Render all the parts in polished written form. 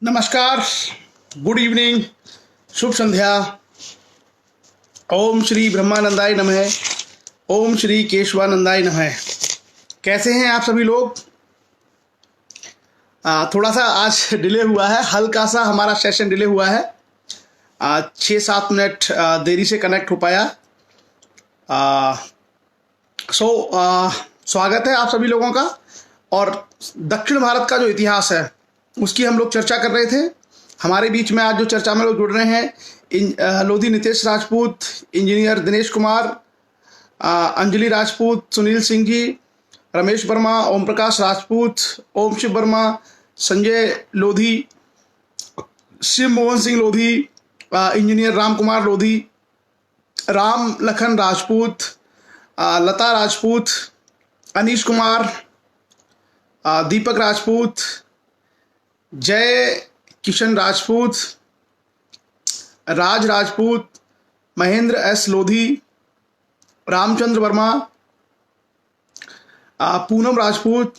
नमस्कार, good evening, शुभ संध्या। ओम श्री ब्रह्मानंदाय नमः। ओम श्री केशवानंदाय नमः। कैसे हैं आप सभी लोग? थोड़ा सा आज डिले हुआ है, हल्का सा हमारा सेशन डिले हुआ है। 6-7 मिनट देरी से कनेक्ट हो पाया। स्वागत है आप सभी लोगों का। और दक्षिण भारत का जो इतिहास है उसकी हम लोग चर्चा कर रहे थे। हमारे बीच में आज जो चर्चा में लोग जुड़ रहे हैं, लोधी नितेश राजपूत, इंजीनियर दिनेश कुमार, अंजलि राजपूत, सुनील सिंह जी, रमेश वर्मा, ओम प्रकाश राजपूत, ओम शिव वर्मा, संजय लोधी, शिव मोहन सिंह लोधी, इंजीनियर राम कुमार लोधी, राम लखन राजपूत, लता राजपूत, अनीश कुमार, दीपक राजपूत, जय किशन राजपूत, राज राजपूत, महेंद्र एस लोधी, रामचंद्र वर्मा, पूनम राजपूत,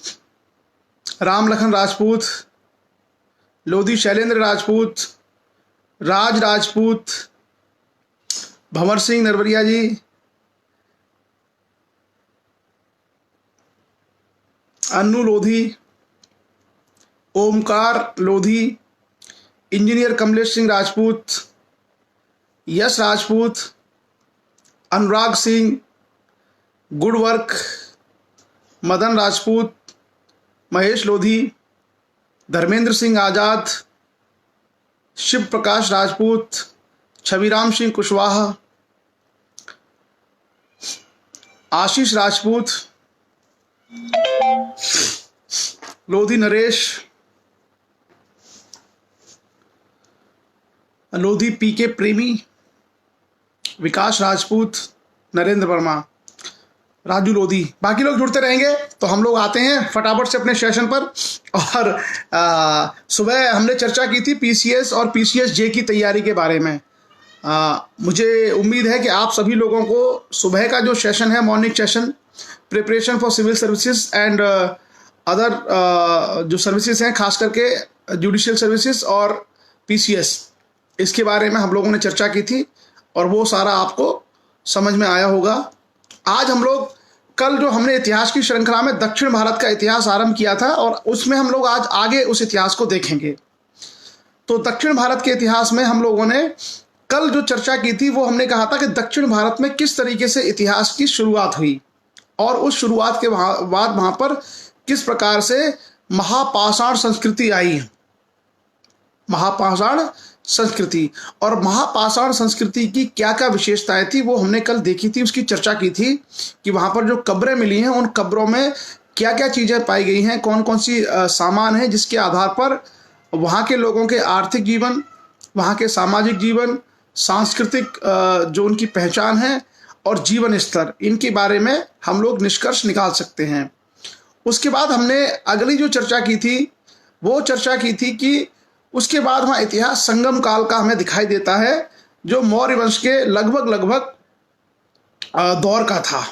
राम लखन राजपूत, लोधी शैलेंद्र राजपूत, राज राजपूत, भंवर सिंह नरवरिया जी, अन्नू लोधी, ओमकार लोधी, इंजीनियर कमलेश सिंह राजपूत, यश राजपूत, अनुराग सिंह, गुड वर्क, मदन राजपूत, महेश लोधी, धर्मेंद्र सिंह आज़ाद, शिव प्रकाश राजपूत, छविराम सिंह कुशवाहा, आशीष राजपूत, लोधी नरेश, लोधी पीके प्रेमी, विकास राजपूत, नरेंद्र वर्मा, राजू लोधी। बाकी लोग जुड़ते रहेंगे तो हम लोग आते हैं फटाफट से अपने सेशन पर। और सुबह हमने चर्चा की थी पीसीएस और पीसीएस जे की तैयारी के बारे में। मुझे उम्मीद है कि आप सभी लोगों को सुबह का जो सेशन है, morning session, preparation for civil services and other जो सर्विसेज हैं, खास करके जुडिशियल सर्विसेज और पीसीएस, इसके बारे में हम लोगों ने चर्चा की थी और वो सारा आपको समझ में आया होगा। आज हम लोग, कल जो हमने इतिहास की श्रृंखला में दक्षिण भारत का इतिहास आरंभ किया था और उसमें हम लोग आज आगे उस इतिहास को देखेंगे। तो दक्षिण भारत के इतिहास में हम लोगों ने कल जो चर्चा की थी वो हमने कहा था कि दक्षिण भारत में किस तरीके से इतिहास की शुरुआत हुई और उस शुरुआत के बाद वहाँ पर किस प्रकार से महापाषाण संस्कृति आई। महापाषाण संस्कृति और महापाषाण संस्कृति की क्या क्या विशेषताएं थी वो हमने कल देखी थी, उसकी चर्चा की थी कि वहाँ पर जो कब्रें मिली हैं उन कब्रों में क्या क्या चीज़ें पाई गई हैं, कौन कौन सी सामान है जिसके आधार पर वहाँ के लोगों के आर्थिक जीवन, वहाँ के सामाजिक जीवन, सांस्कृतिक जो उनकी पहचान है और जीवन स्तर, इनके बारे में हम लोग निष्कर्ष निकाल सकते हैं। उसके बाद हमने अगली जो चर्चा की थी वो चर्चा की थी कि उसके बाद वहाँ इतिहास संगम काल का हमें दिखाई देता है जो मौर्य वंश के लगभग दौर का था।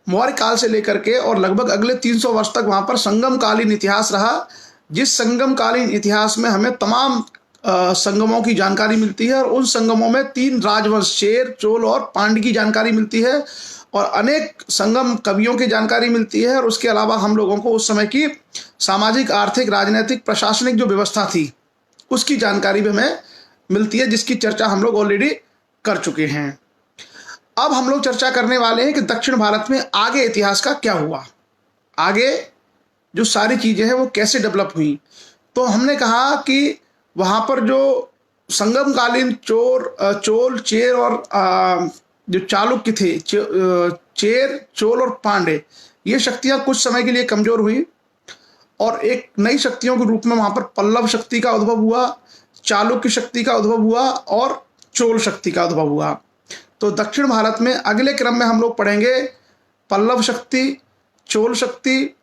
मौर्य काल से लेकर के और लगभग अगले 300 वर्ष तक वहाँ पर संगमकालीन इतिहास रहा, जिस संगमकालीन इतिहास में हमें तमाम संगमों की जानकारी मिलती है और उन संगमों में 3 राजवंश, चेर, चोल और पांड्य की जानकारी मिलती है और अनेक संगम कवियों की जानकारी मिलती है। और उसके अलावा हम लोगों को उस समय की सामाजिक, आर्थिक, राजनीतिक, प्रशासनिक जो व्यवस्था थी उसकी जानकारी भी हमें मिलती है, जिसकी चर्चा हम लोग ऑलरेडी कर चुके हैं। अब हम लोग चर्चा करने वाले हैं कि दक्षिण भारत में आगे इतिहास का क्या हुआ, आगे जो सारी चीज़ें हैं वो कैसे डेवलप हुई। तो हमने कहा कि वहाँ पर जो संगमकालीन चोल, चेर और जो चालुक्य थे, चेर, चोल और पांड्य, ये शक्तियाँ कुछ समय के लिए कमज़ोर हुई और एक नई शक्तियों के रूप में वहाँ पर पल्लव शक्ति का उद्भव हुआ, चालुक्य शक्ति का उद्भव हुआ और चोल शक्ति का उद्भव हुआ। तो दक्षिण भारत में अगले क्रम में हम लोग पढ़ेंगे पल्लव शक्ति, चोल शक्ति,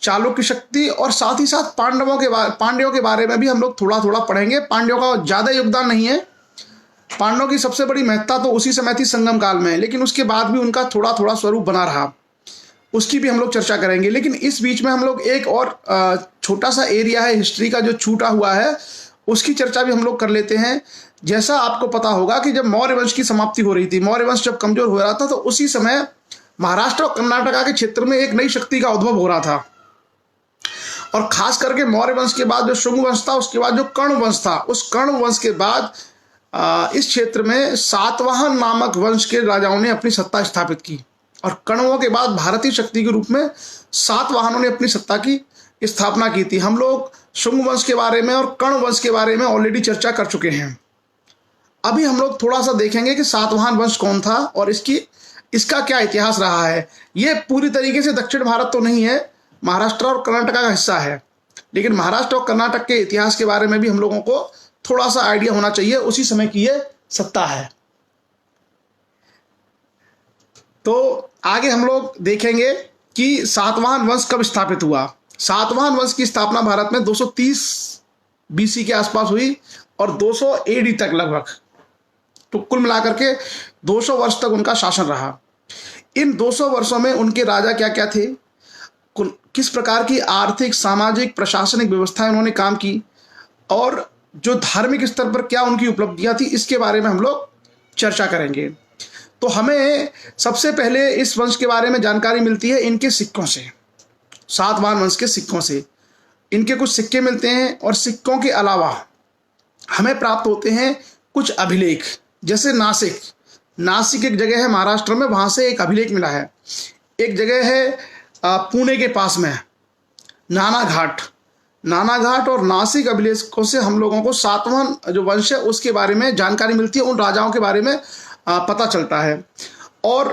चालुक्य शक्ति और साथ ही साथ पांड्यों के बारे में भी हम लोग थोड़ा थोड़ा पढ़ेंगे। पांड्यों का ज़्यादा योगदान नहीं है, पांड्यों की सबसे बड़ी महत्ता तो उसी समय थी संगम काल में, लेकिन उसके बाद भी उनका थोड़ा थोड़ा स्वरूप बना रहा। उसकी भी हम लोग चर्चा करेंगे। लेकिन इस बीच में हम लोग एक और छोटा सा एरिया है हिस्ट्री का जो छूटा हुआ है, उसकी चर्चा भी हम लोग कर लेते हैं। जैसा आपको पता होगा कि जब मौर्य वंश की समाप्ति हो रही थी, मौर्य वंश जब कमजोर हो रहा था, तो उसी समय महाराष्ट्र और कर्नाटका के क्षेत्र में एक नई शक्ति का उद्भव हो रहा था। और खास करके मौर्य वंश के बाद जो शुंग वंश था, उसके बाद जो कर्ण वंश था, उस कर्ण वंश के बाद इस क्षेत्र में सातवाहन नामक वंश के राजाओं ने अपनी सत्ता स्थापित की। और कण्वों के बाद भारतीय शक्ति के रूप में सातवाहनों ने अपनी सत्ता की स्थापना की थी। हम लोग शुंग वंश के बारे में और कर्ण वंश के बारे में ऑलरेडी चर्चा कर चुके हैं। अभी हम लोग थोड़ा सा देखेंगे कि सातवाहन वंश कौन था और इसका क्या इतिहास रहा है। ये पूरी तरीके से दक्षिण भारत तो नहीं है, महाराष्ट्र और कर्नाटका का हिस्सा है, लेकिन महाराष्ट्र और कर्नाटक के इतिहास के बारे में भी हम लोगों को थोड़ा सा आइडिया होना चाहिए। उसी समय की ये सत्ता है। तो आगे हम लोग देखेंगे कि सातवाहन वंश कब स्थापित हुआ। सातवाहन वंश की स्थापना भारत में 230 बीसी के आसपास हुई और 200 एडी तक लगभग, तो कुल मिलाकर के 200 वर्ष तक उनका शासन रहा। इन 200 वर्षों में उनके राजा क्या क्या थे, किस प्रकार की आर्थिक, सामाजिक, प्रशासनिक व्यवस्थाएं उन्होंने काम की, और जो धार्मिक स्तर पर क्या उनकी उपलब्धियां थी, इसके बारे में हम लोग चर्चा करेंगे। तो हमें सबसे पहले इस वंश के बारे में जानकारी मिलती है इनके सिक्कों से, सातवाहन वंश के सिक्कों से। इनके कुछ सिक्के मिलते हैं और सिक्कों के अलावा हमें प्राप्त होते हैं कुछ अभिलेख। जैसे नासिक एक जगह है महाराष्ट्र में, वहाँ से एक अभिलेख मिला है। एक जगह है पुणे के पास में नाना घाट और नासिक अभिलेखों से हम लोगों को सातवाहन जो वंश है उसके बारे में जानकारी मिलती है, उन राजाओं के बारे में पता चलता है। और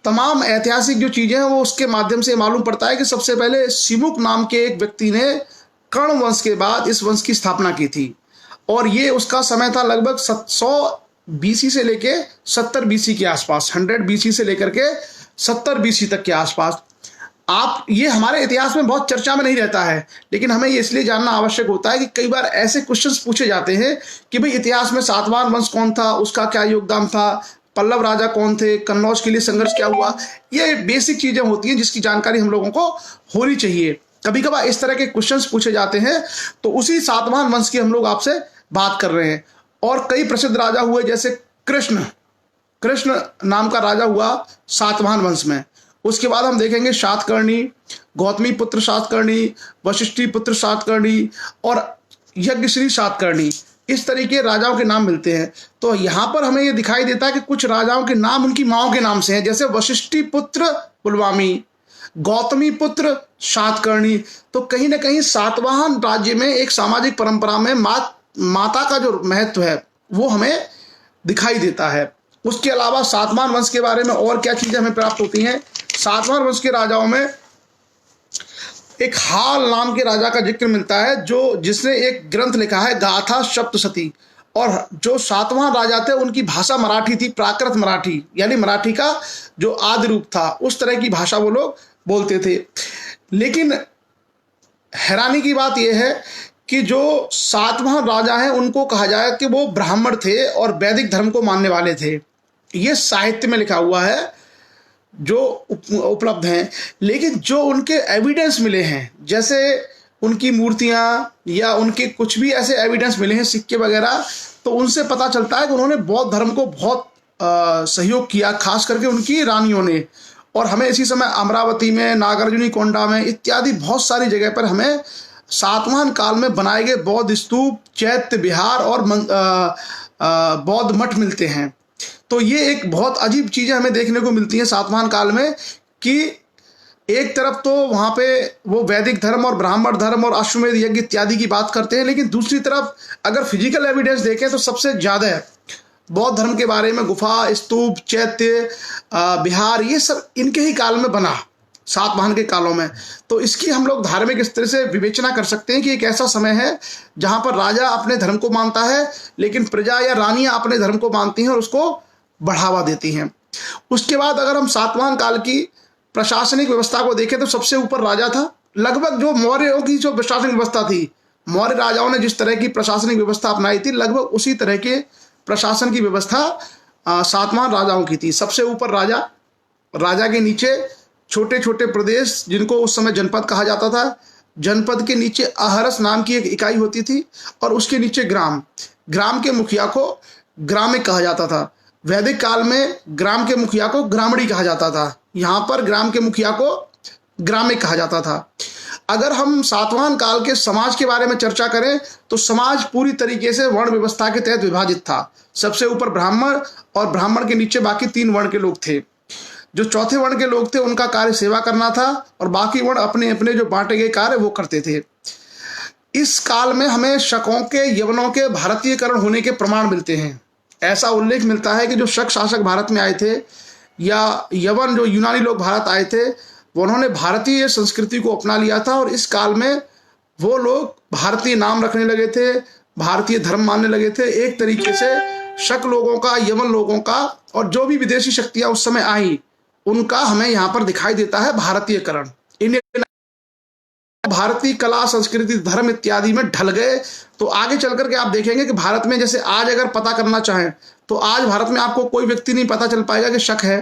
तमाम ऐतिहासिक जो चीज़ें हैं वो उसके माध्यम से मालूम पड़ता है कि सबसे पहले सिमुक नाम के एक व्यक्ति ने कर्ण वंश के बाद इस वंश की स्थापना की थी, और ये उसका समय था लगभग 100 बीसी से लेके 70 बीसी के आसपास, 100 बीसी से लेकर के 70 बीसी तक के आसपास। ये हमारे इतिहास में बहुत चर्चा में नहीं रहता है, लेकिन हमें ये इसलिए जानना आवश्यक होता है कि कई बार ऐसे क्वेश्चंस पूछे जाते हैं कि भाई इतिहास में सातवाहन वंश कौन था, उसका क्या योगदान था, पल्लव राजा कौन थे, कन्नौज के लिए संघर्ष क्या हुआ। ये बेसिक चीजें होती हैं जिसकी जानकारी हम लोगों को होनी चाहिए। कभी कभार इस तरह के क्वेश्चंस पूछे जाते हैं, तो उसी सातवाहन वंश की हम लोग आपसे बात कर रहे हैं। और कई प्रसिद्ध राजा हुए, जैसे कृष्ण नाम का राजा हुआ सातवाहन वंश में। उसके बाद हम देखेंगे सातकर्णी, गौतमी पुत्र सातकर्णी, वशिष्ठी पुत्र सातकर्णी और यज्ञश्री सातकर्णी, इस तरीके राजाओं के नाम मिलते हैं। तो यहाँ पर हमें ये दिखाई देता है कि कुछ राजाओं के नाम उनकी माओं के नाम से हैं, जैसे वशिष्ठी पुत्र पुलवामी, गौतमी पुत्र सातकर्णी। तो कहीं ना कहीं सातवाहन राज्य में एक सामाजिक परंपरा में माता का जो महत्व है वो हमें दिखाई देता है। उसके अलावा सातवाहन वंश के बारे में और क्या चीजें हमें प्राप्त होती हैं। सातवाहन वंश के राजाओं में एक हाल नाम के राजा का जिक्र मिलता है, जिसने एक ग्रंथ लिखा है गाथा सप्तशती। और जो सातवाहन राजा थे उनकी भाषा मराठी थी, प्राकृत मराठी, यानी मराठी का जो आदि रूप था, उस तरह की भाषा वो लोग बोलते थे। लेकिन हैरानी की बात यह है कि जो सातवाहन राजा हैं उनको कहा जाए कि वो ब्राह्मण थे और वैदिक धर्म को मानने वाले थे। ये साहित्य में लिखा हुआ है जो उपलब्ध हैं। लेकिन जो उनके एविडेंस मिले हैं, जैसे उनकी मूर्तियां या उनके कुछ भी ऐसे एविडेंस मिले हैं, सिक्के वगैरह, तो उनसे पता चलता है कि उन्होंने बौद्ध धर्म को बहुत सहयोग किया, खास करके उनकी रानियों ने। और हमें इसी समय अमरावती में, नागार्जुनी कोंडा में इत्यादि बहुत सारी जगह पर हमें सातवाहन काल में बनाए गए बौद्ध स्तूप, चैत्य विहार और बौद्ध मठ मिलते हैं। तो ये एक बहुत अजीब चीज़ें हमें देखने को मिलती हैं सातवाहन काल में, कि एक तरफ तो वहाँ पे वो वैदिक धर्म और ब्राह्मण धर्म और अश्वमेध यज्ञ इत्यादि की बात करते हैं, लेकिन दूसरी तरफ अगर फिजिकल एविडेंस देखें तो सबसे ज़्यादा बौद्ध धर्म के बारे में गुफा, स्तूप, चैत्य विहार, ये सब इनके ही काल में बना, सातवाहन के कालों में। तो इसकी हम लोग धार्मिक स्तर से विवेचना कर सकते हैं कि एक ऐसा समय है जहाँ पर राजा अपने धर्म को मानता है, लेकिन प्रजा या रानियाँ अपने धर्म को मानती हैं और उसको बढ़ावा देती हैं। उसके बाद अगर हम सातवाहन काल की प्रशासनिक व्यवस्था को देखें तो सबसे ऊपर राजा था। लगभग जो मौर्यों की जो प्रशासनिक व्यवस्था थी, मौर्य राजाओं ने जिस तरह की प्रशासनिक व्यवस्था अपनाई थी, लगभग उसी तरह के प्रशासन की व्यवस्था सातवाहन राजाओं की थी। सबसे ऊपर राजा के नीचे छोटे छोटे प्रदेश जिनको उस समय जनपद कहा जाता था, जनपद के नीचे अहरस नाम की एक इकाई होती थी और उसके नीचे ग्राम, ग्राम के मुखिया को ग्रामिक कहा जाता था। वैदिक काल में ग्राम के मुखिया को ग्रामणी कहा जाता था, यहाँ पर ग्राम के मुखिया को ग्रामिक कहा जाता था। अगर हम सातवाहन काल के समाज के बारे में चर्चा करें तो समाज पूरी तरीके से वर्ण व्यवस्था के तहत विभाजित था। सबसे ऊपर ब्राह्मण और ब्राह्मण के नीचे बाकी 3 वर्ण के लोग थे। जो चौथे वर्ण के लोग थे उनका कार्य सेवा करना था और बाकी वर्ण अपने अपने जो बांटे गए कार्य वो करते थे। इस काल में हमें शकों के, यवनों के भारतीयकरण होने के प्रमाण मिलते हैं। ऐसा उल्लेख मिलता है कि जो शक शासक भारत में आए थे या यवन जो यूनानी लोग भारत आए थे, उन्होंने भारतीय संस्कृति को अपना लिया था और इस काल में वो लोग भारतीय नाम रखने लगे थे, भारतीय धर्म मानने लगे थे। एक तरीके से शक लोगों का, यवन लोगों का और जो भी विदेशी शक्तियां उस समय आई उनका हमें यहाँ पर दिखाई देता है भारतीयकरण। इंडियन भारतीय कला, संस्कृति, धर्म इत्यादि में ढल गए। तो आगे चल करके आप देखेंगे कि भारत में जैसे आज अगर पता करना चाहें तो आज भारत में आपको कोई व्यक्ति नहीं पता चल पाएगा कि शक है।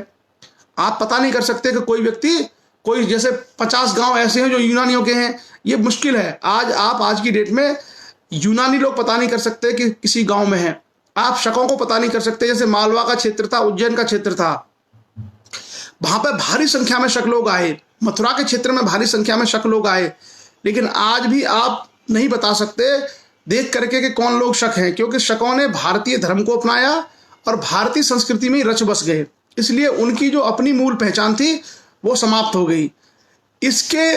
आप पता नहीं कर सकते कि कोई व्यक्ति, कोई जैसे 50 गांव ऐसे हैं जो यूनानियों के हैं, ये मुश्किल है। आज की डेट में यूनानी लोग पता नहीं कर सकते कि किसी गांव में है। आप शकों को पता नहीं कर सकते। जैसे मालवा का क्षेत्र था, उज्जैन का क्षेत्र था, वहां पर भारी संख्या में शक लोग आए। मथुरा के क्षेत्र में भारी संख्या में शक लोग आए, लेकिन आज भी आप नहीं बता सकते देख करके कि कौन लोग शक हैं, क्योंकि शकों ने भारतीय धर्म को अपनाया और भारतीय संस्कृति में रच बस गए। इसलिए उनकी जो अपनी मूल पहचान थी वो समाप्त हो गई। इसके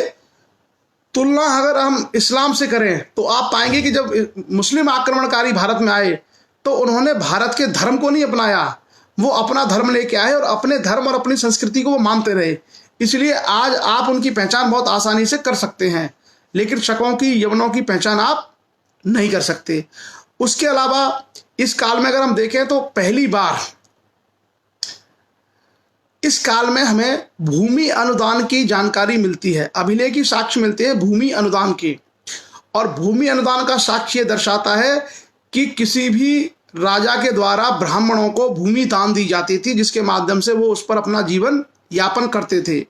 तुलना अगर हम इस्लाम से करें तो आप पाएंगे कि जब मुस्लिम आक्रमणकारी भारत में आए तो उन्होंने भारत के धर्म को नहीं अपनाया, वो अपना धर्म लेके आए और अपने धर्म और अपनी संस्कृति को वो मानते रहे। इसलिए आज आप उनकी पहचान बहुत आसानी से कर सकते हैं, लेकिन शकों की, यवनों की पहचान आप नहीं कर सकते। उसके अलावा इस काल में अगर हम देखें तो पहली बार इस काल में हमें भूमि अनुदान की जानकारी मिलती है। अभिलेख की साक्ष्य मिलते हैं भूमि अनुदान के, और भूमि अनुदान का साक्ष्य दर्शाता है कि किसी भी राजा के द्वारा ब्राह्मणों को भूमि दान दी जाती थी, जिसके माध्यम से वो उस पर अपना जीवन यापन करते थे।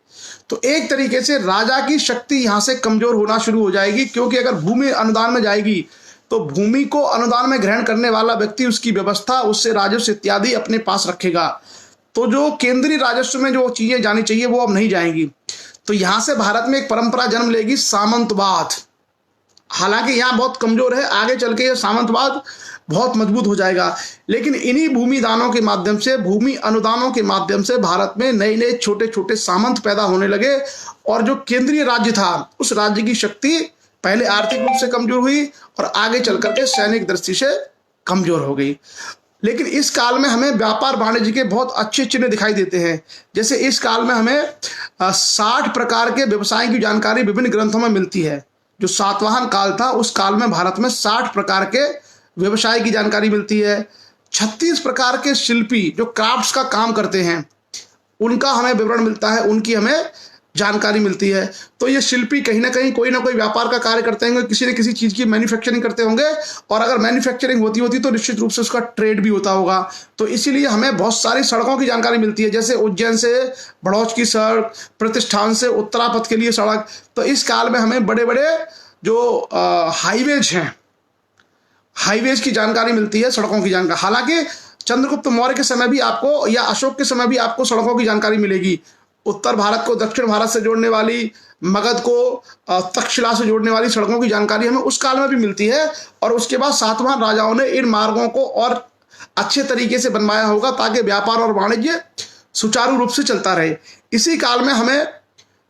तो एक तरीके से राजा की शक्ति यहाँ से कमजोर होना शुरू हो जाएगी, क्योंकि अगर भूमि अनुदान में जाएगी तो भूमि को अनुदान में ग्रहण करने वाला व्यक्ति उसकी व्यवस्था, उससे राजस्व इत्यादि अपने पास रखेगा। तो जो केंद्रीय राजस्व में जो चीजें जानी चाहिए वो अब नहीं जाएंगी। तो यहां से भारत में एक परंपरा जन्म लेगी, सामंतवाद। हालांकि यहाँ बहुत कमजोर है, आगे चल के यह सामंतवाद बहुत मजबूत हो जाएगा। लेकिन इन्हीं भूमि दानों के माध्यम से, भूमि अनुदानों के माध्यम से भारत में नए नए छोटे छोटे सामंत पैदा होने लगे, और जो केंद्रीय राज्य था उस राज्य की शक्ति पहले आर्थिक रूप से कमजोर हुई और आगे चल करके सैनिक दृष्टि से कमजोर हो गई। लेकिन इस काल में हमें व्यापार वाणिज्य के बहुत अच्छे चिन्ह दिखाई देते हैं। जैसे इस काल में हमें 60 प्रकार के व्यवसाय की जानकारी विभिन्न ग्रंथों में मिलती है। जो सातवाहन काल था उस काल में भारत में 60 प्रकार के व्यवसाय की जानकारी मिलती है। 36 प्रकार के शिल्पी जो क्राफ्ट्स का काम करते हैं उनका हमें विवरण मिलता है, उनकी हमें जानकारी मिलती है। तो ये शिल्पी कहीं ना कहीं कोई ना कोई व्यापार का कार्य करते होंगे, किसी न किसी चीज की मैन्युफैक्चरिंग करते होंगे, और अगर मैन्युफैक्चरिंग होती तो निश्चित रूप से उसका ट्रेड भी होता होगा। तो इसीलिए हमें बहुत सारी सड़कों की जानकारी मिलती है, जैसे उज्जैन से बड़ौच की सड़क, प्रतिष्ठान से उत्तरापथ के लिए सड़क। तो इस काल में हमें बड़े बड़े जो हाईवेज हैं, हाईवेज की जानकारी मिलती है, सड़कों की जानकारी। हालांकि चंद्रगुप्त मौर्य के समय भी आपको या अशोक के समय भी आपको सड़कों की जानकारी मिलेगी। उत्तर भारत को दक्षिण भारत से जोड़ने वाली, मगध को तक्षशिला से जोड़ने वाली सड़कों की जानकारी हमें उस काल में भी मिलती है। और उसके बाद सातवाहन राजाओं ने इन मार्गों को और अच्छे तरीके से बनवाया होगा ताकि व्यापार और वाणिज्य सुचारू रूप से चलता रहे। इसी काल में हमें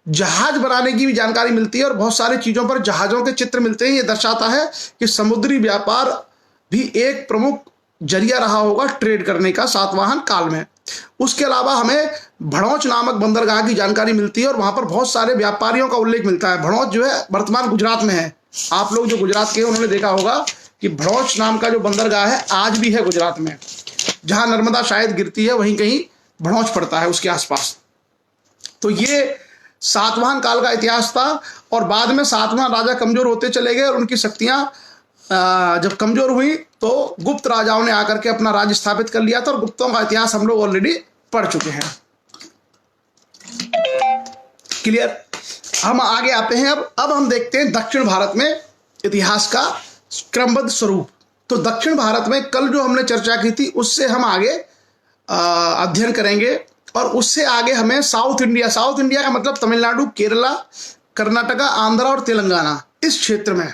जहाज बनाने की भी जानकारी मिलती है और बहुत सारी चीजों पर जहाजों के चित्र मिलते हैं। ये दर्शाता है कि समुद्री व्यापार भी एक प्रमुख जरिया रहा होगा ट्रेड करने का सातवाहन काल में। उसके अलावा हमें भड़ौच नामक बंदरगाह की जानकारी मिलती है और वहां पर बहुत सारे व्यापारियों का उल्लेख मिलता है। भड़ौच जो है वर्तमान गुजरात में है। आप लोग जो गुजरात के हैं उन्होंने देखा होगा कि भड़ौच नाम का जो बंदरगाह है आज भी है गुजरात में। जहां नर्मदा शायद गिरती है वहीं कहीं भड़ौच पड़ता है उसके आसपास। तो ये सातवाहन काल का इतिहास था। और बाद में सातवाहन राजा कमजोर होते चले गए और उनकी शक्तियां जब कमजोर हुई तो गुप्त राजाओं ने आकर के अपना राज्य स्थापित कर लिया था, और गुप्तों का इतिहास हम लोग ऑलरेडी पढ़ चुके हैं। क्लियर। हम आगे आते हैं। अब हम देखते हैं दक्षिण भारत में इतिहास का क्रमबद्ध स्वरूप। तो दक्षिण भारत में कल जो हमने चर्चा की थी उससे हम आगे अध्ययन करेंगे, और उससे आगे हमें साउथ इंडिया का मतलब तमिलनाडु, केरला, कर्नाटका, आंध्रा और तेलंगाना, इस क्षेत्र में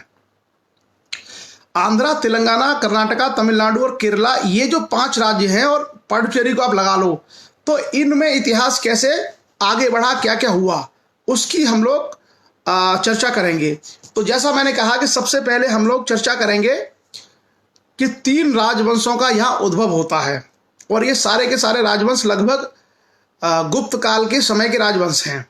आंध्रा, तेलंगाना, कर्नाटका, तमिलनाडु और केरला, ये जो 5 राज्य हैं, और पुडुचेरी को आप लगा लो, तो इनमें इतिहास कैसे आगे बढ़ा, क्या क्या हुआ, उसकी हम लोग चर्चा करेंगे। तो जैसा मैंने कहा कि सबसे पहले हम लोग चर्चा करेंगे कि 3 राजवंशों का यहाँ उद्भव होता है, और ये सारे के सारे राजवंश लगभग गुप्त काल के समय के राजवंश हैं।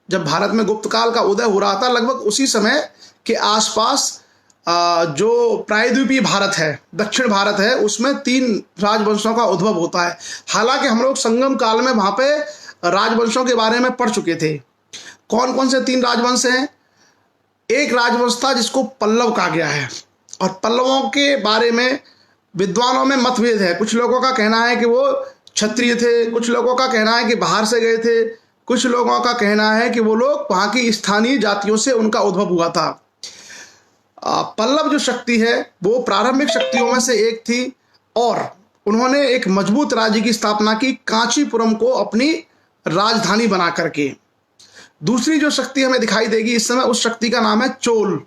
जब भारत में गुप्त काल का उदय हो रहा था, लगभग उसी समय के आसपास जो प्रायद्वीपीय भारत है, दक्षिण भारत है, उसमें 3 राजवंशों का उद्भव होता है। हालांकि हम लोग संगम काल में वहां पे राजवंशों के बारे में पढ़ चुके थे। कौन कौन से 3 राजवंश हैं? एक राजवंश था जिसको पल्लव कहा गया है, और पल्लवों के बारे में विद्वानों में मतभेद है। कुछ लोगों का कहना है कि वो क्षत्रिय थे, कुछ लोगों का कहना है कि बाहर से गए थे, कुछ लोगों का कहना है कि वो लोग वहाँ की स्थानीय जातियों से उनका उद्भव हुआ था। पल्लव जो शक्ति है वो प्रारंभिक शक्तियों में से एक थी, और उन्होंने एक मजबूत राज्य की स्थापना की, कांचीपुरम को अपनी राजधानी बना करके। दूसरी जो शक्ति हमें दिखाई देगी इस समय, उस शक्ति का नाम है चोल,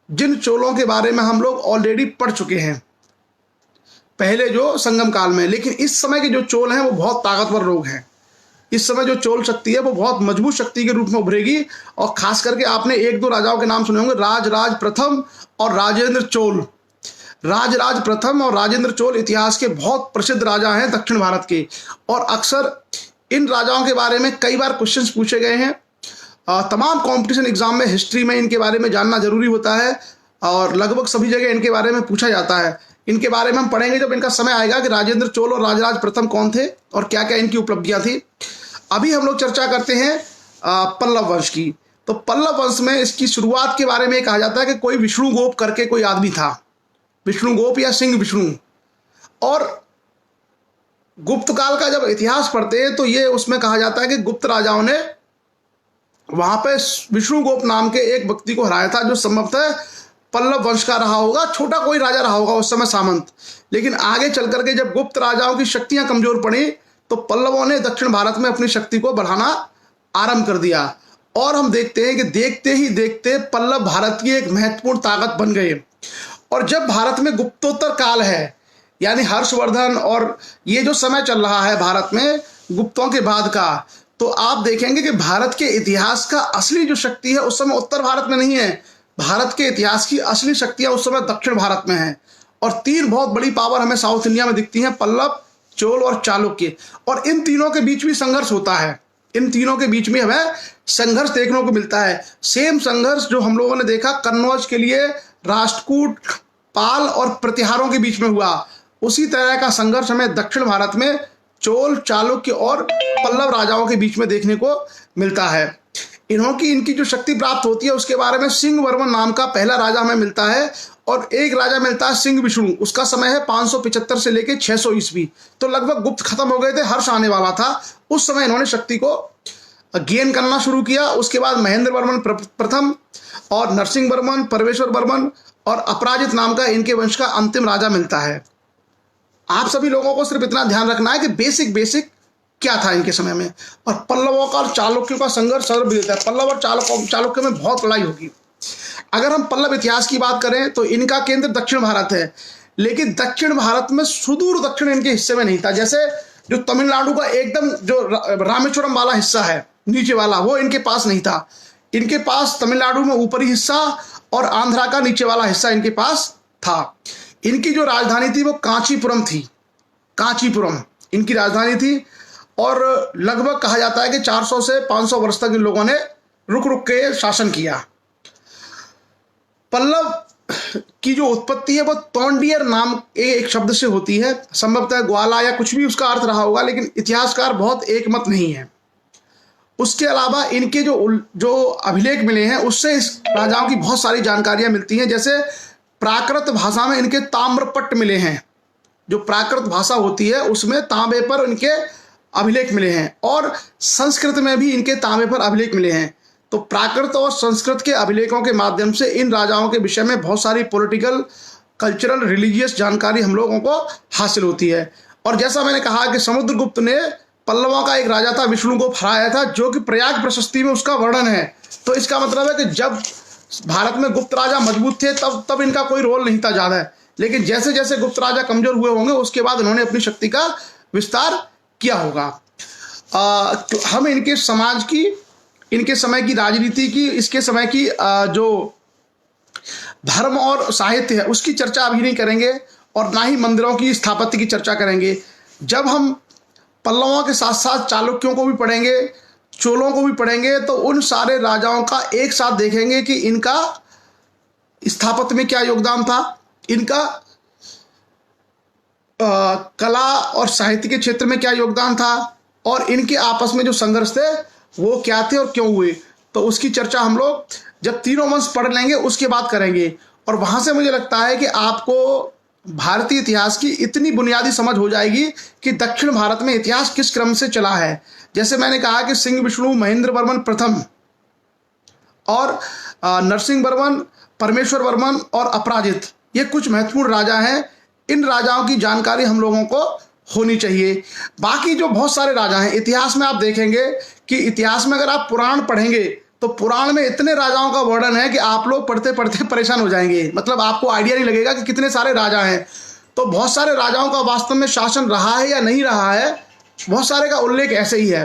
जिन चोलों के बारे में हम लोग ऑलरेडी पढ़ चुके हैं पहले जो संगम काल में। लेकिन इस समय के जो चोल हैं वो बहुत ताकतवर लोग हैं। इस समय जो चोल शक्ति है वो बहुत मजबूत शक्ति के रूप में उभरेगी, और खास करके आपने 1-2 राजाओं के नाम सुने होंगे, राजराज प्रथम और राजेंद्र चोल। राजराज प्रथम और राजेंद्र चोल इतिहास के बहुत प्रसिद्ध राजा हैं दक्षिण भारत के, और अक्सर इन राजाओं के बारे में कई बार क्वेश्चंस पूछे गए हैं। तमाम कॉम्पिटिशन एग्जाम में हिस्ट्री में इनके बारे में जानना जरूरी होता है, और लगभग सभी जगह इनके बारे में पूछा जाता है। इनके बारे में हम पढ़ेंगे जब इनका समय आएगा कि राजेंद्र चोल और राजराज प्रथम कौन थे और क्या क्या इनकी उपलब्धियां थी। अभी हम लोग चर्चा करते हैं पल्लव वंश की। तो पल्लव वंश में इसकी शुरुआत के बारे में कहा जाता है कि कोई विष्णुगोप करके कोई आदमी था, विष्णुगोप या सिंह विष्णु। और गुप्त काल का जब इतिहास पढ़ते हैं तो ये उसमें कहा जाता है कि गुप्त राजाओं ने वहां पे विष्णुगोप नाम के एक व्यक्ति को हराया था, जो संभवतः पल्लव वंश का रहा होगा, छोटा कोई राजा रहा होगा उस समय, सामंत। लेकिन आगे चल करके जब गुप्त राजाओं की शक्तियां कमजोर पड़ी तो पल्लवों ने दक्षिण भारत में अपनी शक्ति को बढ़ाना आरंभ कर दिया, और हम देखते हैं कि देखते ही देखते पल्लव भारत की एक महत्वपूर्ण ताकत बन गए। और जब भारत में गुप्तोत्तर काल है, यानी हर्षवर्धन और ये जो समय चल रहा है भारत में गुप्तों के बाद का, तो आप देखेंगे कि भारत के इतिहास का असली जो शक्ति है उस समय उत्तर भारत में नहीं है। भारत के इतिहास की असली शक्तियां उस समय दक्षिण भारत में हैं, और 3 बहुत बड़ी पावर हमें साउथ इंडिया में दिखती हैं, पल्लव, चोल और चालुक्य। और इन तीनों के बीच भी संघर्ष होता है, इन तीनों के बीच में हमें संघर्ष देखने को मिलता है। सेम संघर्ष जो हम लोगों ने देखा कन्नौज के लिए राष्ट्रकूट, पाल और प्रतिहारों के बीच में हुआ, उसी तरह का संघर्ष हमें दक्षिण भारत में चोल, चालुक्य और पल्लव राजाओं के बीच में देखने को मिलता है। इनकी जो शक्ति प्राप्त होती है उसके बारे में सिंह वर्मन नाम का पहला राजा हमें मिलता है, और एक राजा मिलता है सिंह विष्णु। उसका समय है 575 से लेकर 600 ईस्वी। तो लगभग गुप्त खत्म हो गए थे, हर्ष आने वाला था। उस समय इन्होंने शक्ति को गेन करना शुरू किया। उसके बाद महेंद्र वर्मन प्रथम और नरसिंह वर्मन, परमेश्वर वर्मन और अपराजित नाम का इनके वंश का अंतिम राजा मिलता है। आप सभी लोगों को सिर्फ इतना ध्यान रखना है कि बेसिक क्या था इनके समय में। और पल्लवों का और चालुक्यों का संघर्ष सर्वविदित है। पल्लव और चालुक्य में बहुत लड़ाई होगी। अगर हम पल्लव इतिहास की बात करें तो इनका केंद्र दक्षिण भारत है, लेकिन दक्षिण भारत में सुदूर दक्षिण इनके हिस्से में नहीं था। जैसे जो तमिलनाडु का एकदम जो रामेश्वरम वाला हिस्सा है नीचे वाला, वो इनके पास नहीं था। इनके पास तमिलनाडु में ऊपरी हिस्सा और आंध्रा का नीचे वाला हिस्सा इनके पास था। इनकी जो राजधानी थी वो कांचीपुरम थी। कांचीपुरम इनकी राजधानी थी, और लगभग कहा जाता है कि 400 से 500 वर्ष तक इन लोगों ने रुक रुक के शासन किया। पल्लव की जो उत्पत्ति है वो तोंडियर नाम एक शब्द से होती है। संभवतः ग्वाला या कुछ भी उसका अर्थ रहा होगा, लेकिन इतिहासकार बहुत एकमत नहीं है। उसके अलावा इनके जो अभिलेख मिले हैं उससे इस राजाओं की बहुत सारी जानकारियां मिलती हैं। जैसे प्राकृत भाषा में इनके ताम्रपट्ट मिले हैं। जो प्राकृत भाषा होती है उसमें तांबे पर इनके अभिलेख मिले हैं और संस्कृत में भी इनके तांबे पर अभिलेख मिले हैं। तो प्राकृत और संस्कृत के अभिलेखों के माध्यम से इन राजाओं के विषय में बहुत सारी पॉलिटिकल, कल्चरल, रिलीजियस जानकारी हम लोगों को हासिल होती है। और जैसा मैंने कहा कि समुद्रगुप्त ने पल्लवों का एक राजा था विष्णु को हराया था, जो कि प्रयाग प्रशस्ति में उसका वर्णन है। तो इसका मतलब है कि जब भारत में गुप्त राजा मजबूत थे तब इनका कोई रोल नहीं था ज़्यादा, लेकिन जैसे जैसे गुप्त राजा कमजोर हुए होंगे उसके बाद उन्होंने अपनी शक्ति का विस्तार किया होगा। तो हम इनके समाज की, इनके समय की राजनीति की, इसके समय की जो धर्म और साहित्य है उसकी चर्चा अभी नहीं करेंगे और ना ही मंदिरों की स्थापत्य की चर्चा करेंगे। जब हम पल्लवों के साथ साथ चालुक्यों को भी पढ़ेंगे, चोलों को भी पढ़ेंगे, तो उन सारे राजाओं का एक साथ देखेंगे कि इनका स्थापत्य में क्या योगदान था, इनका कला और साहित्य के क्षेत्र में क्या योगदान था, और इनके आपस में जो संघर्ष थे वो क्या थे और क्यों हुए। तो उसकी चर्चा हम लोग जब तीनों वंश पढ़ लेंगे उसके बाद करेंगे। और वहाँ से मुझे लगता है कि आपको भारतीय इतिहास की इतनी बुनियादी समझ हो जाएगी कि दक्षिण भारत में इतिहास किस क्रम से चला है। जैसे मैंने कहा कि सिंह विष्णु, महेंद्र वर्मन प्रथम और नरसिंह वर्मन, परमेश्वर वर्मन और अपराजित, ये कुछ महत्वपूर्ण राजा हैं। इन राजाओं की जानकारी हम लोगों को होनी चाहिए। बाकी जो बहुत सारे राजा हैं इतिहास में, आप देखेंगे कि इतिहास में अगर आप पुराण पढ़ेंगे तो पुराण में इतने राजाओं का वर्णन है कि आप लोग पढ़ते पढ़ते परेशान हो जाएंगे। मतलब आपको आइडिया नहीं लगेगा कि कितने सारे राजा हैं। तो बहुत सारे राजाओं का वास्तव में शासन रहा है या नहीं रहा है, बहुत सारे का उल्लेख ऐसे ही है।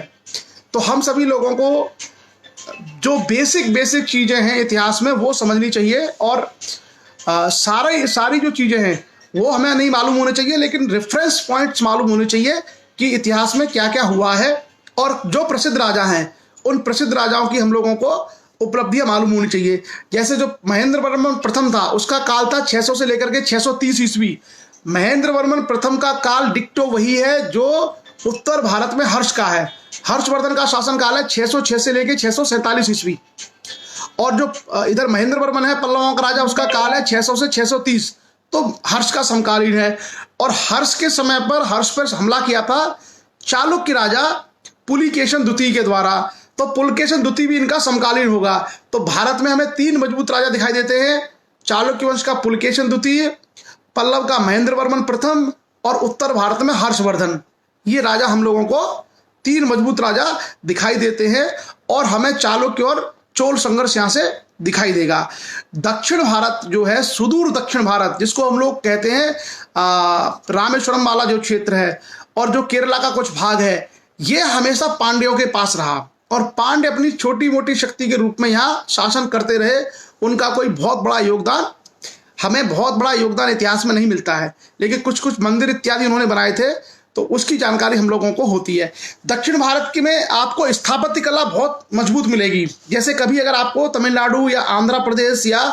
तो हम सभी लोगों को जो बेसिक चीज़ें हैं इतिहास में वो समझनी चाहिए, और सारी जो चीज़ें हैं वो हमें नहीं मालूम होने चाहिए, लेकिन रेफरेंस पॉइंट्स मालूम होने चाहिए कि इतिहास में क्या क्या हुआ है। और जो प्रसिद्ध राजा हैं उन प्रसिद्ध राजाओं की हम लोगों को उपलब्धियां मालूम होनी चाहिए। जैसे जो महेंद्र वर्मन प्रथम था उसका काल था 600 से लेकर के 630 ईस्वी। महेंद्र वर्मन प्रथम का काल डिक्टो वही है जो उत्तर भारत में हर्ष का है। हर्षवर्धन का शासन काल है 606 से लेकर 647 ईस्वी। और जो इधर महेंद्र वर्मन है पल्लवों का राजा, उसका काल है 600 से 630, तो हर्ष का समकालीन है। और हर्ष के समय पर हर्ष पर हमला किया था चालुक्य राजा पुलिकेशन द्वितीय के द्वारा, तो पुलकेशन द्वितीय भी इनका समकालीन होगा। तो भारत में हमें तीन मजबूत राजा दिखाई देते हैं, चालुक्य वंश का पुलकेशन द्वितीय, पल्लव का महेंद्र वर्मन प्रथम और उत्तर भारत में हर्षवर्धन। ये राजा हम लोगों को तीन मजबूत राजा दिखाई देते हैं, और हमें चालुक्य और चोल संघर्ष यहाँ से दिखाई देगा। दक्षिण भारत जो है, सुदूर दक्षिण भारत जिसको हम लोग कहते हैं रामेश्वरम वाला जो क्षेत्र है और जो केरला का कुछ भाग है, ये हमेशा पांड्यों के पास रहा, और पांड्य अपनी छोटी मोटी शक्ति के रूप में यहाँ शासन करते रहे। उनका कोई बहुत बड़ा योगदान, हमें बहुत बड़ा योगदान इतिहास में नहीं मिलता है, लेकिन कुछ कुछ मंदिर इत्यादि उन्होंने बनाए थे, तो उसकी जानकारी हम लोगों को होती है। दक्षिण भारत की में आपको स्थापत्य कला बहुत मजबूत मिलेगी। जैसे कभी अगर आपको तमिलनाडु या आंध्र प्रदेश या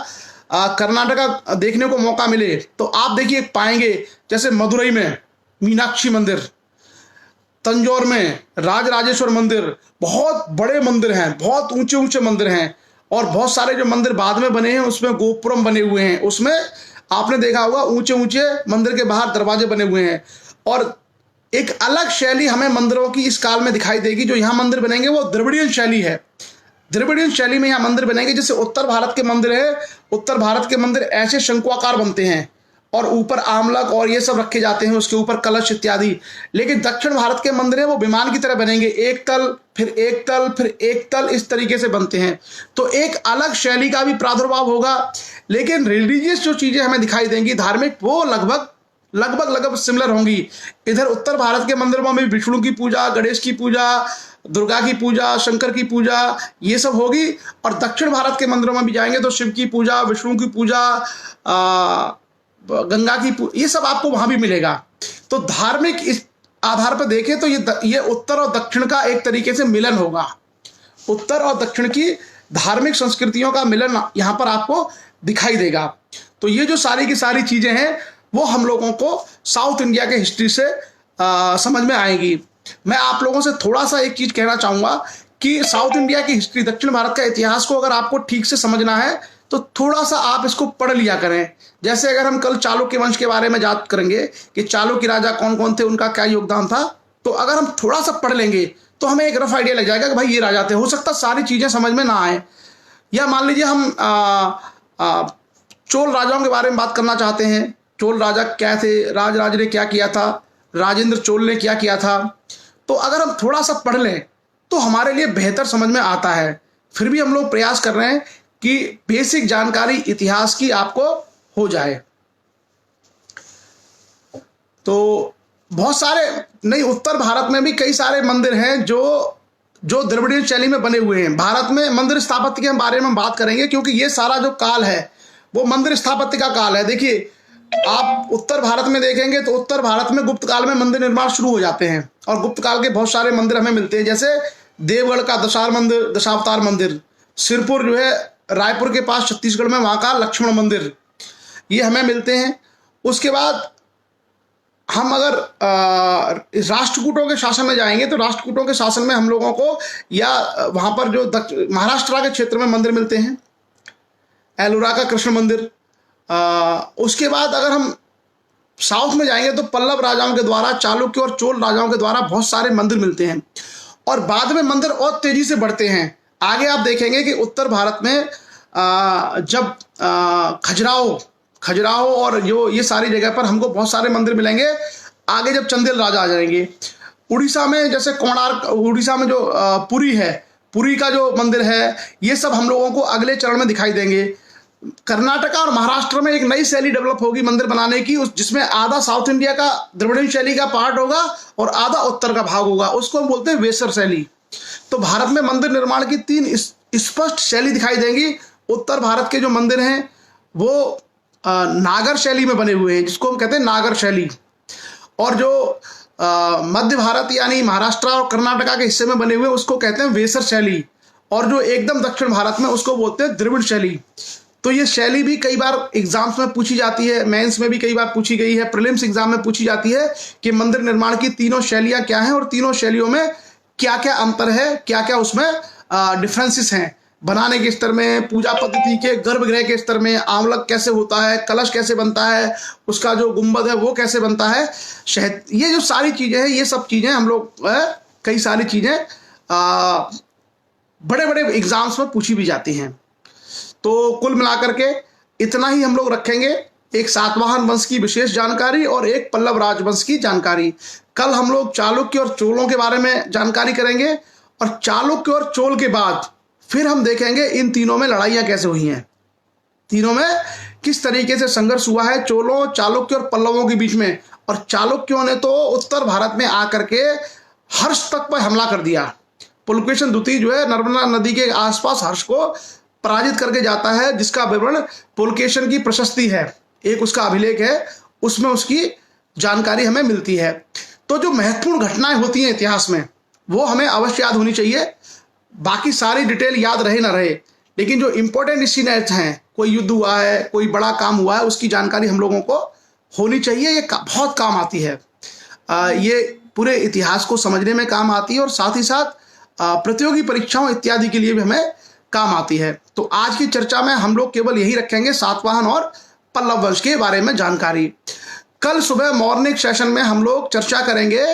कर्नाटका देखने को मौका मिले तो आप देखिए पाएंगे, जैसे मदुरई में मीनाक्षी मंदिर, तंजौर में राजराजेश्वर मंदिर, बहुत बड़े मंदिर हैं, बहुत ऊंचे ऊंचे मंदिर हैं। और बहुत सारे जो मंदिर बाद में बने हैं उसमें गोपुरम बने हुए हैं, उसमें आपने देखा होगा ऊंचे ऊंचे मंदिर के बाहर दरवाजे बने हुए हैं। और एक अलग शैली हमें मंदिरों की इस काल में दिखाई देगी। जो यहाँ मंदिर बनेंगे वो द्रविड़ियन शैली है। द्रविड़ियन शैली में यहाँ मंदिर बनेंगे। जैसे उत्तर भारत के मंदिर है, उत्तर भारत के मंदिर ऐसे शंकुआकार बनते हैं और ऊपर आमलक और ये सब रखे जाते हैं, उसके ऊपर कलश इत्यादि। लेकिन दक्षिण भारत के मंदिर है वो विमान की तरह बनेंगे, एक तल फिर एक तल फिर एक तल, इस तरीके से बनते हैं। तो एक अलग शैली का भी प्रादुर्भाव होगा। लेकिन रिलीजियस जो चीजें हमें दिखाई देंगी, धार्मिक, वो लगभग सिमिलर होंगी। इधर उत्तर भारत के मंदिरों में विष्णु की पूजा, गणेश की पूजा, दुर्गा की पूजा, शंकर की पूजा, ये सब होगी। और दक्षिण भारत के मंदिरों में भी जाएंगे तो शिव की पूजा, विष्णु की पूजा, गंगा की पूजा, ये सब आपको वहां भी मिलेगा। तो धार्मिक इस आधार पर देखें तो ये उत्तर और दक्षिण का एक तरीके से मिलन होगा। उत्तर और दक्षिण की धार्मिक संस्कृतियों का मिलन यहाँ पर आपको दिखाई देगा। तो ये जो सारी की सारी चीजें हैं वो हम लोगों को साउथ इंडिया के हिस्ट्री से समझ में आएगी। मैं आप लोगों से थोड़ा सा एक चीज कहना चाहूंगा कि साउथ इंडिया की हिस्ट्री, दक्षिण भारत का इतिहास को अगर आपको ठीक से समझना है तो थोड़ा सा आप इसको पढ़ लिया करें। जैसे अगर हम कल चालुक्य वंश के बारे में बात करेंगे कि चालुक्य राजा कौन कौन थे, उनका क्या योगदान था, तो अगर हम थोड़ा सा पढ़ लेंगे तो हमें एक रफ आइडिया लग जाएगा कि भाई ये राजा थे। हो सकता सारी चीज़ें समझ में ना आए, या मान लीजिए हम चोल राजाओं के बारे में बात करना चाहते हैं। चोल राजा क्या थे, राज ने क्या किया था, राजेंद्र चोल ने क्या किया था। तो अगर हम थोड़ा सा पढ़ लें तो हमारे लिए बेहतर समझ में आता है। फिर भी हम लोग प्रयास कर रहे हैं कि बेसिक जानकारी इतिहास की आपको हो जाए। तो बहुत सारे, नहीं, उत्तर भारत में भी कई सारे मंदिर हैं जो द्रविड़ीय शैली में बने हुए हैं। भारत में मंदिर स्थापत्य के बारे में हम बात करेंगे, क्योंकि ये सारा जो काल है वो मंदिर स्थापत्य का काल है। देखिए, आप उत्तर भारत में देखेंगे तो उत्तर भारत में गुप्त काल में मंदिर निर्माण शुरू हो जाते हैं, और गुप्त काल के बहुत सारे मंदिर हमें मिलते हैं, जैसे देवगढ़ का दशावतार मंदिर, सिरपुर जो है रायपुर के पास छत्तीसगढ़ में, वहाँ का लक्ष्मण मंदिर, ये हमें मिलते हैं। उसके बाद हम अगर राष्ट्रकूटों के शासन में जाएंगे तो राष्ट्रकूटों के शासन में हम लोगों को, या वहाँ पर जो महाराष्ट्र के क्षेत्र में मंदिर मिलते हैं, एलोरा का कृष्ण मंदिर। उसके बाद अगर हम साउथ में जाएंगे तो पल्लव राजाओं के द्वारा, चालुक्य और चोल राजाओं के द्वारा बहुत सारे मंदिर मिलते हैं, और बाद में मंदिर और तेजी से बढ़ते हैं। आगे आप देखेंगे कि उत्तर भारत में जब खजुराहो और ये सारी जगह पर हमको बहुत सारे मंदिर मिलेंगे। आगे जब चंदेल राजा आ जाएंगे, उड़ीसा में जैसे कोणार्क, उड़ीसा में जो पुरी है, पुरी का जो मंदिर है, ये सब हम लोगों को अगले चरण में दिखाई देंगे। कर्नाटका और महाराष्ट्र में एक नई शैली डेवलप होगी मंदिर बनाने की, जिसमें आधा साउथ इंडिया का द्रविड़ीय शैली का पार्ट होगा और आधा उत्तर का भाग होगा, उसको हम बोलते हैं वेसर शैली। तो भारत में मंदिर निर्माण की 3 स्पष्ट शैली दिखाई देंगी। उत्तर भारत के जो मंदिर हैं वो नागर शैली में बने हुए हैं, जिसको हम कहते हैं नागर शैली, और जो मध्य भारत यानी महाराष्ट्र और कर्नाटका के हिस्से में बने हुए उसको कहते हैं वेसर शैली, और जो एकदम दक्षिण भारत में उसको बोलते हैं द्रविड़ शैली। तो ये शैली भी कई बार एग्जाम्स में पूछी जाती है, मेंस में भी कई बार पूछी गई है, प्रीलिम्स एग्जाम में पूछी जाती है कि मंदिर निर्माण की तीनों शैलियां क्या हैं और तीनों शैलियों में क्या क्या अंतर है, क्या क्या उसमें डिफरेंसेस हैं, बनाने के स्तर में, पूजा पद्धति के, गर्भगृह के स्तर में, आमलक कैसे होता है, कलश कैसे बनता है, उसका जो गुंबद है वो कैसे बनता है, शहद, ये जो सारी चीज़ें हैं, ये सब चीज़ें हम लोग कई सारी चीज़ें बड़े बड़े एग्जाम्स में पूछी भी जाती हैं। तो कुल मिलाकर के इतना ही हम लोग रखेंगे, एक सातवाहन वंश की विशेष जानकारी और एक पल्लव राजवंश की जानकारी। कल हम लोग चालुक्य और चोलों के बारे में जानकारी करेंगे, और चालुक्य और चोल के बाद फिर हम देखेंगे इन तीनों में लड़ाइयाँ कैसे हुई हैं, तीनों में किस तरीके से संघर्ष हुआ है चोलों, चालुक्य और पल्लवों के बीच में। और चालुक्यों ने तो उत्तर भारत में आकर के हर्ष तक पर हमला कर दिया। पुलकेशन द्वितीय जो है नर्मदा नदी के आसपास हर्ष को पराजित करके जाता है, जिसका विवरण पुलकेशन की प्रशस्ति है, एक उसका अभिलेख है, उसमें उसकी जानकारी हमें मिलती है। तो जो महत्वपूर्ण घटनाएं होती हैं इतिहास में वो हमें अवश्य याद होनी चाहिए। बाकी सारी डिटेल याद रहे ना रहे, लेकिन जो इंपॉर्टेंट इंसिडेंट्स हैं, कोई युद्ध हुआ है, कोई बड़ा काम हुआ है, उसकी जानकारी हम लोगों को होनी चाहिए। ये बहुत काम आती है, ये पूरे इतिहास को समझने में काम आती है, और साथ ही साथ प्रतियोगी परीक्षाओं इत्यादि के लिए भी हमें काम आती है। तो आज की चर्चा में हम लोग केवल यही रखेंगे, सातवाहन और पल्लव वंश के बारे में जानकारी। कल सुबह मॉर्निंग सेशन में हम लोग चर्चा करेंगे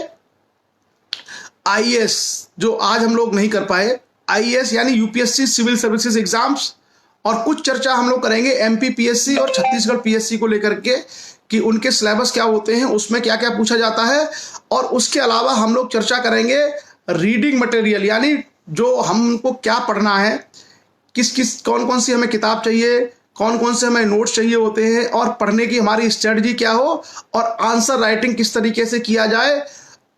आईएएस, जो आज हम लोग नहीं कर पाए, आईएएस यानी यूपीएससी सिविल सर्विसेज एग्जाम्स, और कुछ चर्चा हम लोग करेंगे एमपीपीएससी और छत्तीसगढ़ पीएससी को लेकर के कि उनके सिलेबस क्या होते हैं, उसमें क्या क्या पूछा जाता है। और उसके अलावा हम लोग चर्चा करेंगे रीडिंग मटेरियल, यानी जो हमको क्या पढ़ना है, कौन कौन सी हमें किताब चाहिए, कौन कौन से हमें नोट्स चाहिए होते हैं, और पढ़ने की हमारी स्ट्रेटजी क्या हो, और आंसर राइटिंग किस तरीके से किया जाए,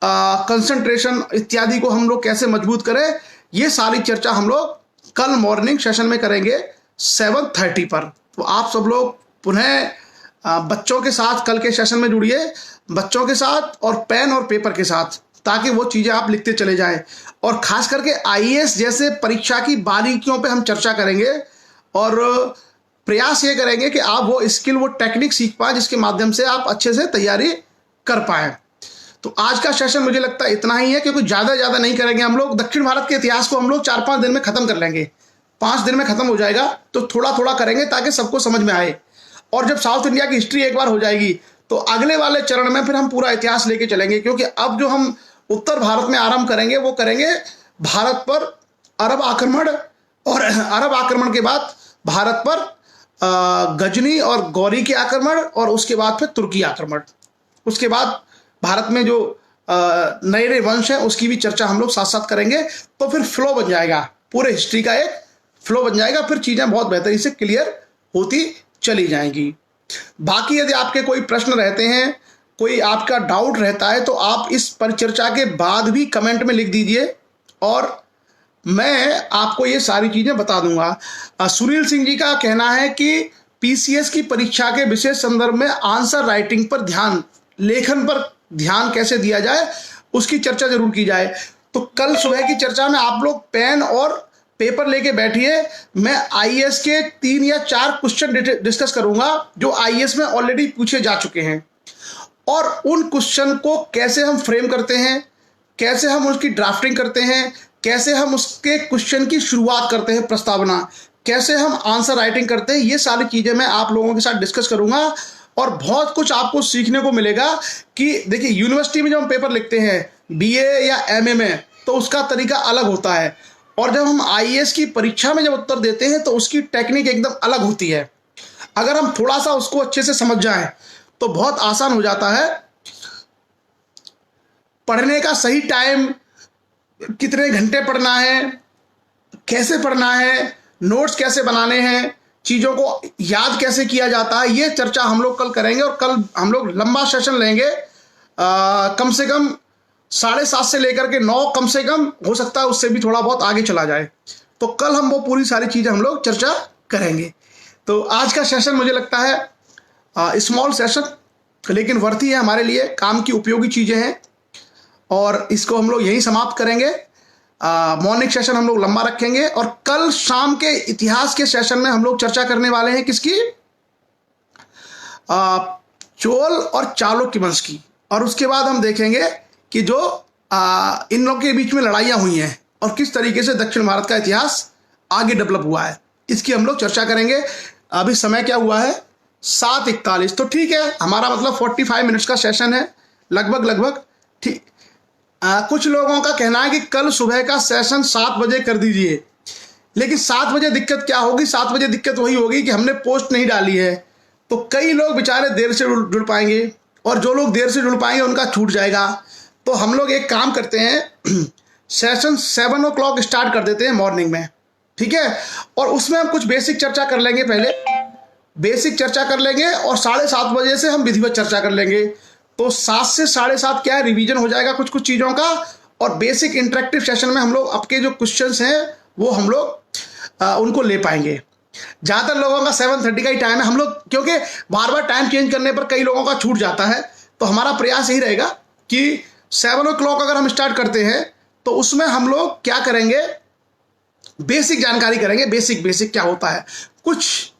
कंसंट्रेशन इत्यादि को हम लोग कैसे मजबूत करें। ये सारी चर्चा हम लोग कल मॉर्निंग सेशन में करेंगे 7:30 पर। तो आप सब लोग पुनः बच्चों के साथ कल के सेशन में जुड़िए, बच्चों के साथ और पेन और पेपर के साथ, ताकि वो चीज़ें आप लिखते चले जाएं। और खास करके आईएएस जैसे परीक्षा की बारीकियों पे हम चर्चा करेंगे, और प्रयास ये करेंगे कि आप वो स्किल, वो टेक्निक सीख पाएं जिसके माध्यम से आप अच्छे से तैयारी कर पाएं। तो आज का सेशन मुझे लगता है इतना ही है, क्योंकि ज़्यादा नहीं करेंगे हम लोग। दक्षिण भारत के इतिहास को हम लोग 4-5 दिन में ख़त्म कर लेंगे, 5 दिन में ख़त्म हो जाएगा। तो थोड़ा करेंगे ताकि सबको समझ में आए। और जब साउथ इंडिया की हिस्ट्री एक बार हो जाएगी तो अगले वाले चरण में फिर हम पूरा इतिहास लेके चलेंगे, क्योंकि अब जो हम उत्तर भारत में आरंभ करेंगे वो करेंगे भारत पर अरब आक्रमण, और अरब आक्रमण के बाद भारत पर गजनी और गौरी के आक्रमण, और उसके बाद फिर तुर्की आक्रमण। उसके बाद भारत में जो नए नए वंश हैं उसकी भी चर्चा हम लोग साथ साथ करेंगे। तो फिर फ्लो बन जाएगा, पूरे हिस्ट्री का एक फ्लो बन जाएगा, फिर चीज़ें बहुत बेहतरी से क्लियर होती चली जाएंगी। बाकी यदि आपके कोई प्रश्न रहते हैं, कोई आपका डाउट रहता है, तो आप इस परिचर्चा के बाद भी कमेंट में लिख दीजिए और मैं आपको ये सारी चीज़ें बता दूंगा। सुनील सिंह जी का कहना है कि पीसीएस की परीक्षा के विशेष संदर्भ में आंसर राइटिंग पर ध्यान, लेखन पर ध्यान कैसे दिया जाए उसकी चर्चा जरूर की जाए। तो कल सुबह की चर्चा में आप लोग पेन और पेपर लेके बैठिए। मैं आईएएस के 3 या 4 क्वेश्चन डिस्कस करूंगा जो आईएएस में ऑलरेडी पूछे जा चुके हैं, और उन क्वेश्चन को कैसे हम फ्रेम करते हैं, कैसे हम उसकी ड्राफ्टिंग करते हैं, कैसे हम उसके क्वेश्चन की शुरुआत करते हैं, प्रस्तावना, कैसे हम आंसर राइटिंग करते हैं, ये सारी चीज़ें मैं आप लोगों के साथ डिस्कस करूंगा। और बहुत कुछ आपको सीखने को मिलेगा कि देखिए, यूनिवर्सिटी में जब हम पेपर लिखते हैं बीए या एमए में, तो उसका तरीका अलग होता है, और जब हम आईएएस की परीक्षा में जब उत्तर देते हैं तो उसकी टेक्निक एकदम अलग होती है। अगर हम थोड़ा सा उसको अच्छे से समझ जाएं तो बहुत आसान हो जाता है। पढ़ने का सही टाइम, कितने घंटे पढ़ना है, कैसे पढ़ना है, नोट्स कैसे बनाने हैं, चीज़ों को याद कैसे किया जाता है, ये चर्चा हम लोग कल करेंगे। और कल हम लोग लंबा सेशन लेंगे, कम से कम 7:30 से लेकर के 9, कम से कम, हो सकता है उससे भी थोड़ा बहुत आगे चला जाए। तो कल हम वो पूरी सारी चीज़ें हम लोग चर्चा करेंगे। तो आज का सेशन मुझे लगता है स्मॉल सेशन, लेकिन वर्थी है हमारे लिए, काम की उपयोगी चीज़ें हैं, और इसको हम लोग यहीं समाप्त करेंगे। मॉर्निंग सेशन हम लोग लंबा रखेंगे, और कल शाम के इतिहास के सेशन में हम लोग चर्चा करने वाले हैं किसकी, चोल और चालुक्य वंश की। और उसके बाद हम देखेंगे कि जो इन लोगों के बीच में लड़ाइयाँ हुई हैं और किस तरीके से दक्षिण भारत का इतिहास आगे डेवलप हुआ है, इसकी हम लोग चर्चा करेंगे। अभी समय क्या हुआ है, 7:41। तो ठीक है, हमारा मतलब 45 मिनट्स का सेशन है लगभग। ठीक, कुछ लोगों का कहना है कि कल सुबह का सेशन 7 बजे कर दीजिए, लेकिन 7 बजे दिक्कत क्या होगी, 7 बजे दिक्कत वही होगी कि हमने पोस्ट नहीं डाली है, तो कई लोग बेचारे देर से जुड़ पाएंगे, और जो लोग देर से जुड़ पाएंगे उनका छूट जाएगा। तो हम लोग एक काम करते हैं, सेशन 7 o'clock स्टार्ट कर देते हैं मॉर्निंग में, ठीक है, और उसमें हम कुछ बेसिक चर्चा कर लेंगे, पहले बेसिक चर्चा कर लेंगे, और 7:30 बजे से हम विधिवत चर्चा कर लेंगे। तो 7 से 7:30 क्या है, रिवीजन हो जाएगा कुछ चीज़ों का, और बेसिक इंटरेक्टिव सेशन में हम लोग आपके जो क्वेश्चंस हैं वो हम लोग उनको ले पाएंगे। ज़्यादातर लोगों का 7:30 का ही टाइम है। हम लोग क्योंकि बार बार टाइम चेंज करने पर कई लोगों का छूट जाता है, तो हमारा प्रयास यही रहेगा कि 7 o'clock अगर हम स्टार्ट करते हैं तो उसमें हम लोग क्या करेंगे, बेसिक जानकारी करेंगे। बेसिक क्या होता है, कुछ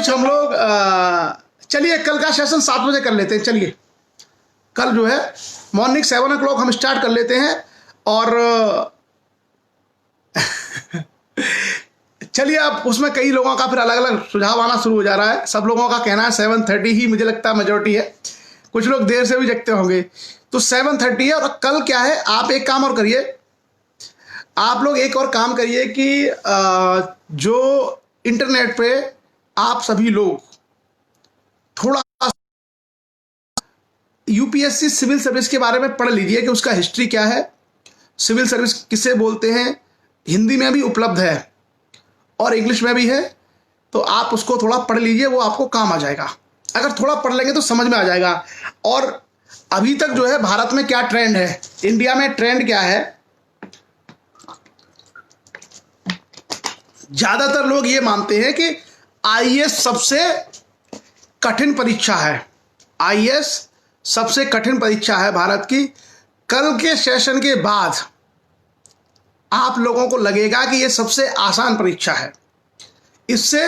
हम लोग चलिए कल का सेशन 7 बजे कर लेते हैं। चलिए कल जो है मॉर्निंग 7 o'clock हम स्टार्ट कर लेते हैं, और चलिए अब उसमें कई लोगों का फिर अलग अलग सुझाव आना शुरू हो जा रहा है। सब लोगों का कहना है 7:30 ही, मुझे लगता है मेजोरिटी है, कुछ लोग देर से भी जगते होंगे। तो 7:30 है। और कल क्या है, आप एक काम और करिए, आप लोग एक और काम करिए कि जो इंटरनेट पे आप सभी लोग थोड़ा यूपीएससी सिविल सर्विस के बारे में पढ़ लीजिए कि उसका हिस्ट्री क्या है, सिविल सर्विस किसे बोलते हैं। हिंदी में भी उपलब्ध है और इंग्लिश में भी है, तो आप उसको थोड़ा पढ़ लीजिए, वो आपको काम आ जाएगा। अगर थोड़ा पढ़ लेंगे तो समझ में आ जाएगा। और अभी तक जो है भारत में क्या ट्रेंड है, इंडिया में ट्रेंड क्या है, ज्यादातर लोग ये मानते हैं कि आईएएस सबसे कठिन परीक्षा है, आईएएस सबसे कठिन परीक्षा है भारत की। कल के सेशन के बाद आप लोगों को लगेगा कि ये सबसे आसान परीक्षा है, इससे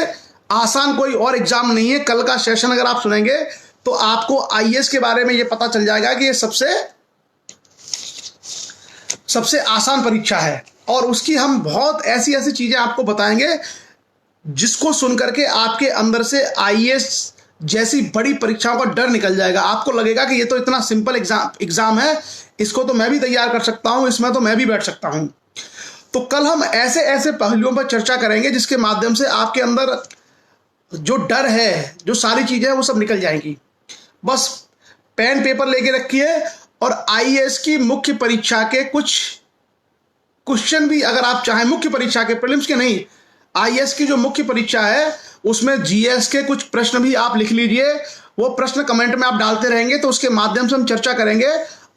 आसान कोई और एग्जाम नहीं है। कल का सेशन अगर आप सुनेंगे तो आपको आईएएस के बारे में ये पता चल जाएगा कि ये सबसे आसान परीक्षा है, और उसकी हम बहुत ऐसी चीजें आपको बताएंगे जिसको सुन करके आपके अंदर से आईएएस जैसी बड़ी परीक्षाओं का डर निकल जाएगा। आपको लगेगा कि ये तो इतना सिंपल एग्जाम है, इसको तो मैं भी तैयार कर सकता हूं, इसमें तो मैं भी बैठ सकता हूं। तो कल हम ऐसे ऐसे पहलुओं पर चर्चा करेंगे जिसके माध्यम से आपके अंदर जो डर है, जो सारी चीजें हैं, वो सब निकल जाएंगी। बस पेन पेपर लेके रखिए और आईएएस की मुख्य परीक्षा के कुछ क्वेश्चन भी अगर आप चाहें, मुख्य परीक्षा के, प्रीलिम्स के नहीं, आईएएस की जो मुख्य परीक्षा है उसमें जीएस के कुछ प्रश्न भी आप लिख लीजिए। वो प्रश्न कमेंट में आप डालते रहेंगे तो उसके माध्यम से हम चर्चा करेंगे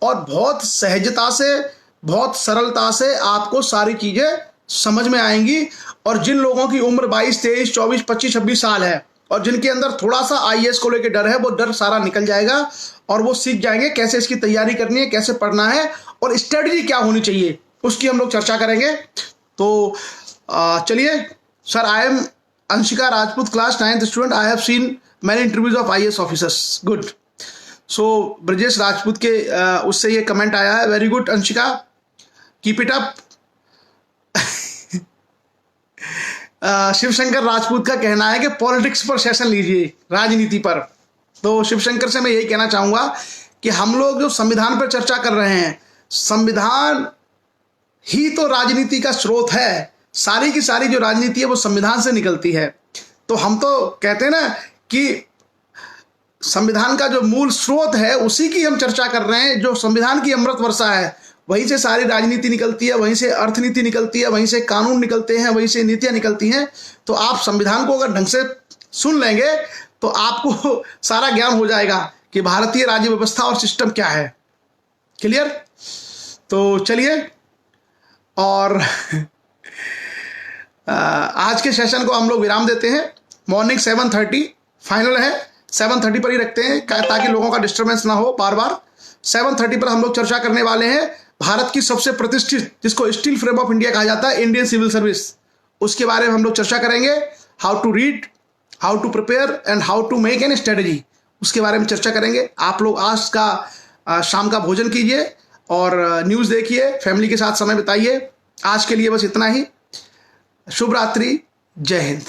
और बहुत सहजता से, बहुत सरलता से आपको सारी चीजें समझ में आएंगी। और जिन लोगों की उम्र 22, 23, 24, 25, 26 साल है और जिनके अंदर थोड़ा सा आईएएस को लेकर डर है, वो डर सारा निकल जाएगा और वो सीख जाएंगे कैसे इसकी तैयारी करनी है, कैसे पढ़ना है और स्ट्रेटजी क्या होनी चाहिए, उसकी हम लोग चर्चा करेंगे। तो चलिए sir, I am Anshika Rajput, class 9th student. I have seen many interviews of IAS officers. Good. So Brajesh Rajput के उससे ये कमेंट आया है। Very good Anshika, keep it up. Shivshankar Rajput का कहना है कि पॉलिटिक्स पर सेशन लीजिए, राजनीति पर। तो शिवशंकर से मैं यही कहना चाहूंगा कि हम लोग जो संविधान पर चर्चा कर रहे हैं, संविधान ही तो राजनीति का स्रोत है। सारी की सारी जो राजनीति है वो संविधान से निकलती है। तो हम तो कहते हैं ना कि संविधान का जो मूल स्रोत है उसी की हम चर्चा कर रहे हैं। जो संविधान की अमृत वर्षा है, वहीं से सारी राजनीति निकलती है, वहीं से अर्थनीति निकलती है, वहीं से कानून निकलते हैं, वहीं से नीतियां निकलती हैं। तो आप संविधान को अगर ढंग से सुन लेंगे तो आपको सारा ज्ञान हो जाएगा कि भारतीय राज्य व्यवस्था और सिस्टम क्या है। क्लियर? तो चलिए, और आज के सेशन को हम लोग विराम देते हैं। मॉर्निंग 7:30 फाइनल है, 7:30 पर ही रखते हैं ताकि लोगों का डिस्टर्बेंस ना हो बार बार। 7:30 पर हम लोग चर्चा करने वाले हैं भारत की सबसे प्रतिष्ठित, जिसको स्टील फ्रेम ऑफ इंडिया कहा जाता है, इंडियन सिविल सर्विस। उसके बारे में हम लोग चर्चा करेंगे। How to read, how to prepare and how to make an strategy, उसके बारे में चर्चा करेंगे। आप लोग आज का शाम का भोजन कीजिए और न्यूज़ देखिए, फैमिली के साथ समय बिताइए। आज के लिए बस इतना ही। शुभ रात्रि, जय हिंद।